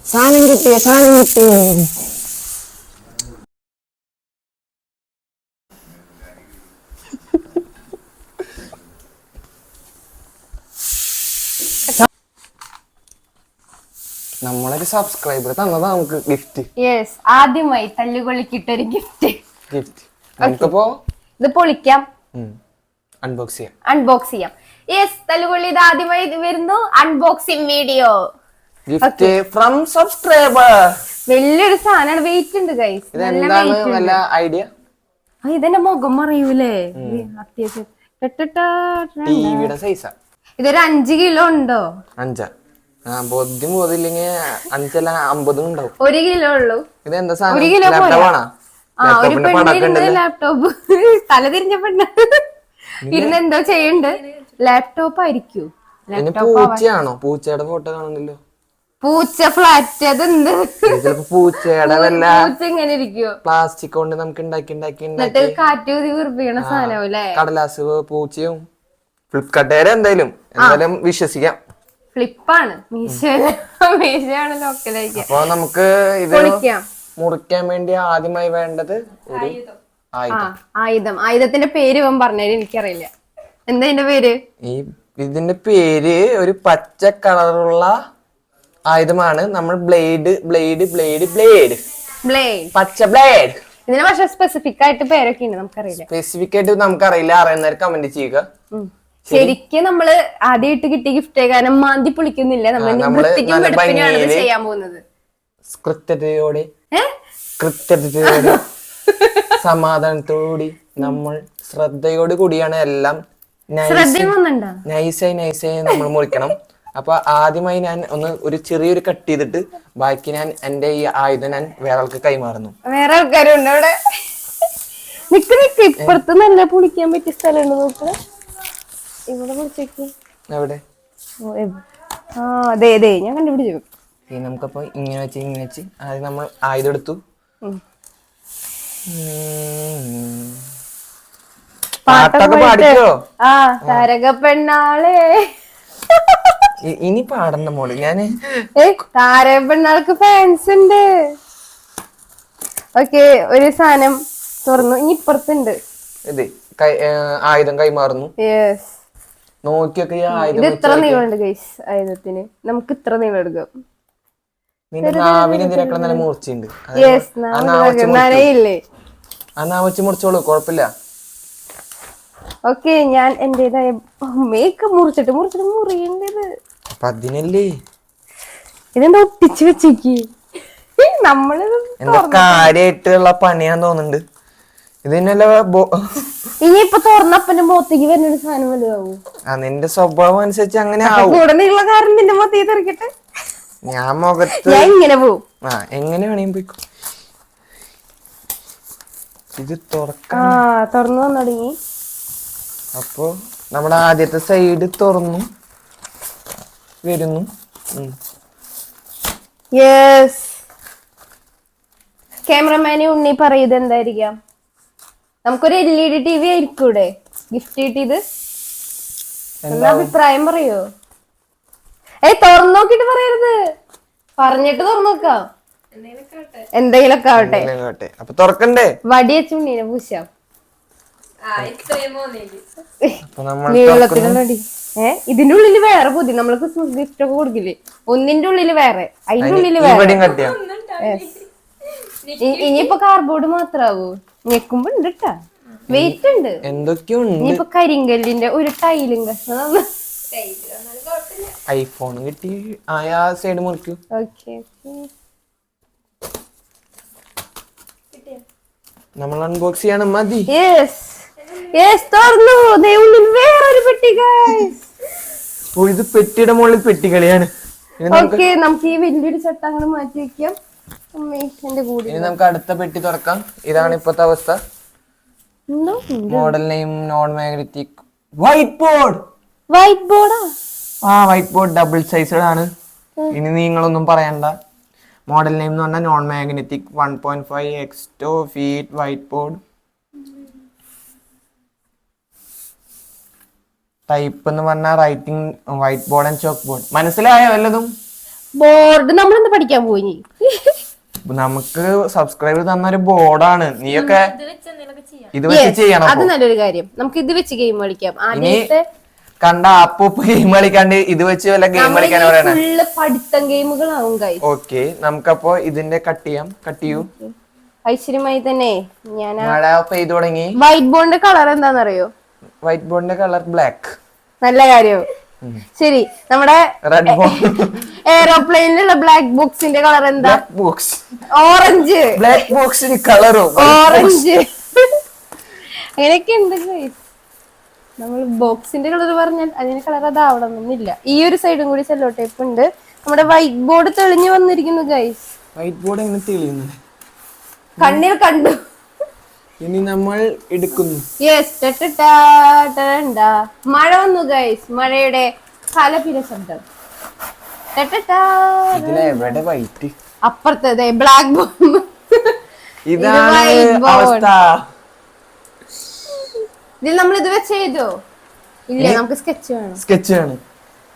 സാധനം കിട്ടിയ സാധനം കിട്ടി. നമ്മളൊരു സബ്സ്ക്രൈബർ തന്നതാ നമുക്ക് ഗിഫ്റ്റ്. യെസ്, ആദ്യമായി തല്ലുകൊള്ളിക്കിട്ടൊരു ഗിഫ്റ്റ്. നമുക്കിപ്പോ ഇത് പൊളിക്കാം, അൺബോക്സ് ചെയ്യാം. യെസ്, തല്ലുകൊള്ളി ഇത് ആദ്യമായി വരുന്നു unboxing video. Gift from subscriber. വലിയൊരു സാധനമാണ്, വെയിറ്റ് ഉണ്ട് ഗൈസ്. നല്ല ഐഡിയ. ഇതെന്റെ മുഖം അറിയൂലേ അത്യാവശ്യം. ടിവിയുടെ സൈസാ. ഇതൊരു 5 കിലോ ഉണ്ടോ? 5 ബോധ്യം പോതില്ലെങ്കിൽ 5 50 ഉണ്ടാവും. 1 കിലോ ഉള്ളൂ. ഇതെന്താ ഒരു കിലോ ലാപ്ടോപ്പാണോ? ഒരു പെണ്ണിരുന്ന് ലാപ്ടോപ്പ് തല തിരിഞ്ഞ പെണ്ണ് ഇരുന്ന് എന്തോ ചെയ്യണ്ട്. ലാപ്ടോപ്പ് ആയിരിക്കും. പൂച്ചയാണോ? പൂച്ചയുടെ ഫോട്ടോ കാണുന്നല്ലോ. പൂച്ച ഫ്ലാറ്റ് അതെന്ത്? പൂച്ചയുടെ വല്ല പൂച്ച എങ്ങനെ ഇരിക്കുവോ? പ്ലാസ്റ്റിക് കൊണ്ട് നമുക്ക് എന്നിട്ട് കാറ്റ് വീർപ്പിക്കണ സാധനല്ലേ? കടലാസ് പൂച്ചയും. ഫ്ലിപ്കാർട്ടുകാരെ എന്തായാലും വിശ്വസിക്കാം. ഫ്ലിപ്പാണ്, മീശയാണ് ലോക്കലായിരിക്കും. അപ്പൊ നമുക്ക് ഇത് മുറിക്കാൻ വേണ്ടി ആദ്യമായി വേണ്ടത് ഒരു ആയുധത്തിന്റെ പേര് ഇവൻ പറഞ്ഞത് എനിക്കറിയില്ല. എന്താ ഇതിന്റെ പേര്? ഇതിന്റെ പേര് ഒരു പച്ച കളറുള്ള ആയുധമാണ്. നമ്മൾ ബ്ലേഡ് പച്ച ബ്ലേഡ്. ഇതിന് പക്ഷെ സ്പെസിഫിക് ആയിട്ട് പേരൊക്കെ ഉണ്ട്, നമുക്കറിയില്ല. സ്പെസിഫിക് ആയിട്ട് നമുക്കറിയില്ല. അറിയുന്നവർ കമന്റ് ചെയ്യുക. ശരിക്കും നമ്മള് ആദ്യമായിട്ട് കിട്ടിയ ഗിഫ്റ്റ് കാരണം മാന്തി പൊളിക്കുന്നില്ല. നമ്മൾ ചെയ്യാൻ പോകുന്നത് കൃത്യതയോടെ സമാധാനത്തോടെ നമ്മൾ ശ്രദ്ധയോട് കൂടിയാണ് എല്ലാം നൈസായി നമ്മൾ മുറിക്കണം. അപ്പൊ ആദ്യമായി ഞാൻ ഒരു ചെറിയൊരു കട്ട് ചെയ്തിട്ട് ബാക്കി ഞാൻ എന്റെ ഈ ആയുധം ഞാൻ വേറെ ആൾക്ക് കൈമാറുന്നു. വേറെ ആൾക്കാരുണ്ട് അവിടെ. നിക്ക് ഇപ്പുറത്ത് നല്ല പൊളിക്കാൻ പറ്റിയ സ്ഥലമുണ്ട്, നോക്ക്. ഇവിടെ പൊളിച്ചേക്ക്. എവിടെ? അതെ ഞാൻ കണ്ടുപിടിച്ചു. നമുക്കപ്പോ ഇങ്ങനെ വെച്ച് ആദ്യം നമ്മൾ ആയുധം എടുത്തു. പാട്ടൊക്കെ പാടിക്കോ? താരകപ്പെണ്ണാളെ. ഇനി പാടണ്ട മോള്. ഞാന് താരകപ്പെണ്ണാൾക്ക് ഫാൻസ് ഉണ്ട്. ഓക്കെ, ഒരു സാധനം തുറന്നു. ഇനി ഇപ്പുറത്തുണ്ട്. ഇത് ആയുധം കൈമാറുന്നു. യെസ്, നോക്കിയൊക്കെ ഇത് ഇത്ര നീളമുണ്ട് ഗൈസ്. ആയുധത്തിന് നമുക്ക് ഇത്ര നീളം എടുക്കാം. നിന്റെ നാവിന് ഇതിനൊക്കെ നല്ല മൂർച്ചയുണ്ട്. വെച്ച് മുറിച്ചോളൂ, കുഴപ്പമില്ല. ഓക്കെ, ഞാൻ എന്റേതായ മേക്കപ്പ് മുറിച്ചിട്ട് മുറിയേണ്ടത്. അപ്പൊ അതിനല്ലേ ഇതെന്താ ഒട്ടിച്ച് വെച്ചേക്ക്? നമ്മളിത് കാര്യമായിട്ടുള്ള പണിയാന്ന് തോന്നുന്നുണ്ട്. ഇതിനല്ല ഇനിയിപ്പൊ തുറന്നപ്പന്റെ മുഖത്തേക്ക് വരുന്നൊരു സാധനം വലുതാവൂ. നിന്റെ സ്വഭാവം അനുസരിച്ച് അങ്ങനെ കൂടെ നീള കാരണം നിന്റെ മുഖത്തേക്ക് തെറിക്കട്ടെ. ഞാൻ മുഖത്ത് ഇങ്ങനെ പോവും. എങ്ങനെ വേണേലും പോയിക്കോ. ഇത് തുറന്നു വന്നു തുടങ്ങി. അപ്പൊ നമ്മുടെ ആദ്യത്തെ സൈഡ് തുറന്നു വരുന്നു. യെസ്, ക്യാമറമാനെ ഉണ്ണി പറയുന്നത് എന്തായിരിക്കാം? നമുക്കൊരു LED TV ആയിരിക്കൂടെ ഗിഫ്റ്റ് കിട്ടിയത്? എന്താ അഭിപ്രായം പറയോ? തുറന്നു നോക്കിട്ട് പറയരുത്, പറഞ്ഞിട്ട് തുറന്നു നോക്കാം. എന്തെങ്കിലൊക്കെ ആവട്ടെ. അപ്പൊ തുറക്കണ്ടേ? വടി വെച്ച് ഉണ്ണീനെ പൂശാം. ഇതിന്റെ ഉള്ളില് വേറെ പുതിയ നമ്മള് ക്രിസ്മസ് ഗിഫ്റ്റ് ഒക്കെ കൊടുക്കില്ലേ, ഒന്നിന്റെ ഉള്ളില് വേറെ, അതിന്റെ ഉള്ളില് വേറെ. ഇനിയിപ്പൊ കാർഡ്ബോർഡ് മാത്രാവൂ? ഞെക്കുമ്പോ ഉണ്ട് ട്ടാ, വെയിറ്റ് ഉണ്ട്. എന്തൊക്കെയുണ്ട്? ഇനിയിപ്പൊ കരിങ്കല്ലിന്റെ ഒരു ടൈലും കഷ്ണം. ഐഫോൺ കിട്ടി. സൈഡ് മുറിക്കൂ. നമ്മൾ അൺബോക്സ് ചെയ്യണം. മതി. വേറൊരു പെട്ടി. ഇത് പെട്ടിയുടെ മുകളിൽ പെട്ടികളിയാണ്. നമുക്ക് ഈ വലിയൊരു ചട്ട അങ്ങനെ മാറ്റി വെക്കാം. ഇനി നമുക്ക് അടുത്ത പെട്ടി തുറക്കാം. ഇതാണ് ഇപ്പത്തെ അവസ്ഥ. Model name non magnetic white board. White board double sized ആണ്. ഇനി നിങ്ങളൊന്നും പറയണ്ട. മോഡൽ നെയിം എന്ന് പറഞ്ഞാൽ നോൺ മാഗ്നറ്റിക് 1.5 എക്സ്റ്റോ ഫീറ്റ് വൈറ്റ് ബോർഡ്. ടൈപ്പ് എന്ന് പറഞ്ഞാൽ writing white board and chalk board. മനസ്സിലായോ വല്ലതും? ബോർഡ് നമ്മളെന്ത് പഠിക്കാൻ പോയി? നമുക്ക് സബ്സ്ക്രൈബർ തന്നൊരു ബോർഡാണ്. നീയൊക്കെ ഇത് വെച്ച് ചെയ്യണം. അത് നല്ലൊരു കാര്യം. നമുക്ക് ഇത് വെച്ച് ഗെയിം കളിക്കാം. ആദ്യത്തെ കണ്ട അപ്പൊ ഗെയിം കളിക്കാണ്ട് ഇത് വെച്ച് വല്ല ഗെയിം കളിക്കാൻ പറയണേ. ഫുള്ള് പഠിത്തം ഗെയിമുകളാവും ഗൈസ്. ഓക്കെ, നമുക്കപ്പോ ഇതിന്റെ കട്ട് ചെയ്യൂ. ഐശ്വര്യമായി തന്നെ ഞാൻ മഴ പെയ്തു തുടങ്ങി. വൈറ്റ് ബോർഡിന്റെ കളർ എന്താണെന്നറിയോ? വൈറ്റ് ബോർഡിന്റെ കളർ ബ്ലാക്ക്. നല്ല കാര്യം. ശരി, നമ്മുടെ റെഡ് ബോർഡ് എയറോപ്ലെയിനിലുള്ള ബ്ലാക്ക് ബോക്സിന്റെ കളർ എന്താ? Box orange. ബ്ലാക്ക് ബോക്സിന് കളറോ? ഓറഞ്ച്. അങ്ങനെയൊക്കെ ഉണ്ട് ഗൈസ്. നമ്മൾ ബോക്സിന്റെ കളർ പറഞ്ഞാൽ അതിന്റെ കളർ അതാവണമെന്നില്ല. ഈ ഒരു സൈഡും കൂടി സെല്ലോ ടേപ്പ് ഉണ്ട്. നമ്മുടെ വൈറ്റ് ബോർഡ് തെളിഞ്ഞു വന്നിരിക്കുന്നു ഗൈസ്. വൈറ്റ് ബോർഡ് എങ്ങനെ തെളിയുന്നത്? കണ്ണിൽ കണ്ടു. ഇനി നമ്മൾ എടുക്കുന്നു. മഴ വന്നു ഗൈസ്. മഴയുടെ കലപില ശബ്ദം. ഇതിലെവിടെ വൈറ്റ്? അപ്പുറത്തെ ബ്ലാക്ക് ബോർഡ്. ഇതാണ് അവസ്ഥ. ഇതിൽ നമ്മൾ ഇത് വെച്ച് ചെയ്തോ? ഇല്ല, നമുക്ക് സ്കെച്ച് വേണം. സ്കെച്ച് വേണം.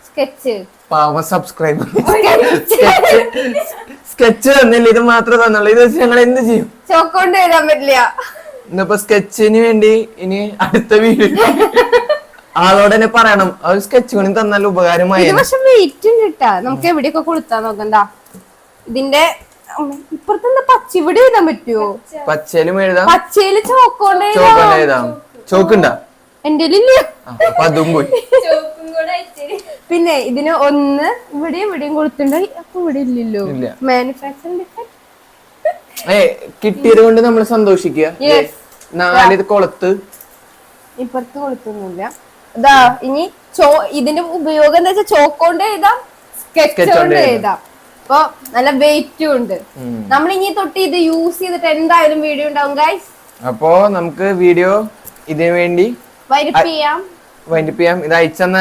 സ്കെച്ച് പാവ സബ്സ്ക്രൈബർ സ്കെച്ച് തന്നില്ല, ഇത് മാത്രമേ തന്നുള്ളൂ. ഇത് വെച്ച് ഞങ്ങൾ എന്ത് ചെയ്യും? ചോക്കൊണ്ട് എഴുതാൻ പറ്റില്ല. ഇന്നിപ്പോ സ്കെച്ചിന് വേണ്ടി ഇനി അടുത്ത വീഡിയോ ആളോട് തന്നെ പറയണം, അത് സ്കെച്ച് കൊണ്ട് തന്നാൽ ഉപകാരമായി. പക്ഷെ വെയിറ്റ് ഉണ്ട് കേട്ടാ. നമുക്ക് എവിടെയൊക്കെ കൊടുത്താ നോക്കണ്ട. ഇതിന്റെ ഇപ്പുറത്തെ പച്ച ഇവിടെ എഴുതാൻ പറ്റുമോ? പച്ചയിലും എഴുതാം, പച്ചയില് ചോക്കൊണ്ട് എഴുതാം. ചോക്കുണ്ടാ? എന്റെ ഇല്ല. അപ്പൊ അതും പോയി. പിന്നെ ഇതിന് ഒന്ന് ഇവിടെയും ഇവിടെയും കൊടുത്തിട്ടുണ്ടായി. അപ്പൊ ഇവിടെ ഇല്ലല്ലോ. Manufacturing defect. കിട്ടിയത് കൊണ്ട് നമ്മൾ സന്തോഷിക്കുക. 4 കൊളുത്ത് ഇപ്പുറത്ത് കൊളുത്തൊന്നുമില്ല. ഇതാ ഇനി ഇതിന്റെ ഉപയോഗം എന്താ വെച്ചാൽ ചോക്കോണ്ട് എഴുതാം, സ്കെച്ച് കൊണ്ട് എഴുതാം. അപ്പൊ നല്ല വെയിറ്റും ഉണ്ട്. നമ്മൾ ഇനി തൊട്ട് ഇത് യൂസ് ചെയ്തിട്ട് എന്തായാലും വീഡിയോ ഉണ്ടാവും ഗൈസ്. അപ്പോ നമുക്ക് വീഡിയോ ഇതിനു വേണ്ടി വൈൻഡപ്പ് ചെയ്യാം. ഇത് അയച്ചെന്ന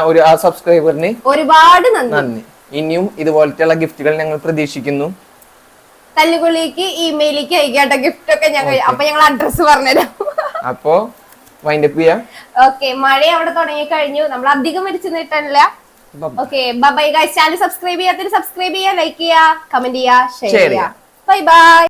ഒരു ആ സബ്സ്ക്രൈബറിന് ഒരുപാട് നന്ദി. ഇനിയും ഇതുപോലത്തെയുള്ള ഗിഫ്റ്റുകൾ ഞങ്ങൾ പ്രതീക്ഷിക്കുന്നു. തല്ലുകൊള്ളിക്ക് ഇമെയിലേക്ക് അയക്കാട്ട ഗിഫ്റ്റ് ഒക്കെ ഞങ്ങൾ. അപ്പൊ ഞങ്ങൾ അഡ്രസ് പറഞ്ഞുതരാം. അപ്പോ വൈൻഡപ്പ് ചെയ്യാം. ഓക്കെ, മഴ അവിടെ തുടങ്ങി കഴിഞ്ഞു. നമ്മൾ അധികം മരിച്ചു നിന്നിട്ടില്ല. Okay, bye guys. Channel subscribe ചെയ്യാത്തവര് സബ്സ്ക്രൈബ് ചെയ്യുക, ലൈക്ക് ചെയ്യുക, കമന്റ് ചെയ്യുക, ഷെയർ ചെയ്യുക. Bye by.